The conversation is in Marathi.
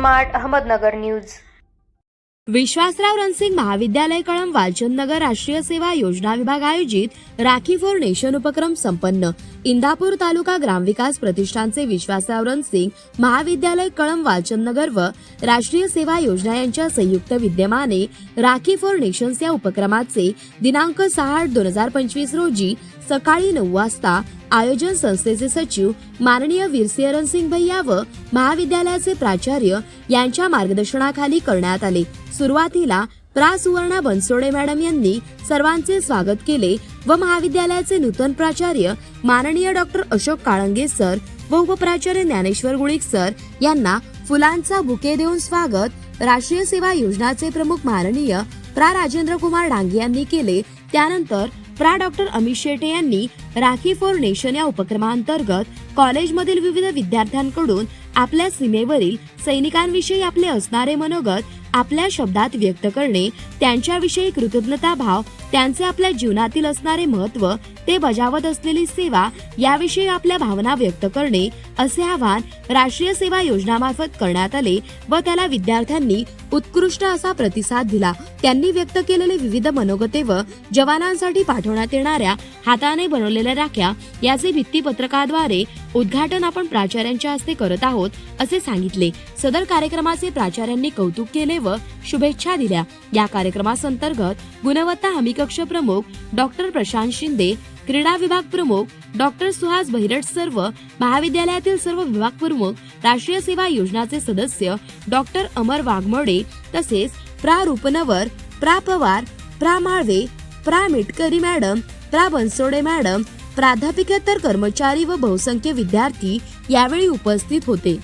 Smart Ahmednagar news. विश्वासराव रणसिंग महाविद्यालय कळंब वालचंद नगर राष्ट्रीय सेवा योजना विभाग आयोजित राखी फॉर नेशन उपक्रम संपन्न। इंदापूर तालुका ग्रामविकास प्रतिष्ठानचे विश्वासराव रणसिंग महाविद्यालय कळंब वालचंद नगर व राष्ट्रीय सेवा योजना यांच्या संयुक्त विद्यमाने राखी फॉर नेशन्स या उपक्रमाचे दिनांक 6/8/2025 रोजी सकाळी 9 वाजता आयोजन संस्थेचे सचिव माननीय वीरसिंह रणसिंग भैया व महाविद्यालयाचे प्राचार्य यांच्या मार्गदर्शनाखाली करण्यात आले। सुरुवातीला प्रा सुवर्णा बनसोडे मॅडम यांनी सर्वांचे स्वागत केले व महाविद्यालयाचे नूतन प्राचार्य माननीय डॉक्टर अशोक काळंगे सर व उपप्राचार्य ज्ञानेश्वर गुळिक सर यांना फुलांचा बुके देऊन स्वागत राष्ट्रीय सेवा योजनाचे प्रमुख माननीय प्रा राजेंद्र कुमार डांगे यांनी केले। त्यानंतर प्रा डॉक्टर अमित शेटे यांनी राखी फॉर नेशन या उपक्रमांतर्गत कॉलेजमधील विविध विद्यार्थ्यांकडून आपल्या सीमेवरील सैनिकांविषयी आपले असणारे मनोगत आपल्या शब्दात व्यक्त करणे, त्यांच्याविषयी कृतज्ञता भाव, त्यांचे आपल्या जीवनातील असणारे महत्त्व, ते बजावत असलेली सेवा याविषयी आपल्या भावना व्यक्त करणे असे आवाहन राष्ट्रीय सेवा योजनामार्फत करण्यात आले व त्याला विद्यार्थ्यांनी उत्कृष्ट असा प्रतिसाद दिला। त्यांनी व्यक्त केलेले विविध मनोगते व जवानांसाठी पाठवण्यात येणाऱ्या हाताने बनवलेल्या राख्या याचे भित्तीपत्रकाद्वारे उद्घाटन आपण प्राचार्यांच्या हस्ते करत आहोत असे सांगितले। सदर कार्यक्रमाचे प्राचार्यांनी कौतुक केले व शुभेच्छा दिल्या। या कार्यक्रमासंतर्गत गुणवत्ता हमी कक्ष प्रमुख डॉक्टर प्रशांत शिंदे, क्रीडा विभाग प्रमुख डॉक्टर सुहास भैरट, सर्व महाविद्यालयातील सर्व विभाग प्रमुख, राष्ट्रीय सेवा योजनाचे सदस्य डॉक्टर अमर वाघमोडे तसेच प्रा रूपनवर, प्रा पवार, प्रा माळवे, प्रा मिटकरी मॅडम, प्रा बनसोडे मॅडम, प्राध्यापकेतर कर्मचारी व बहुसंख्य विद्यार्थी यावेळी उपस्थित होते।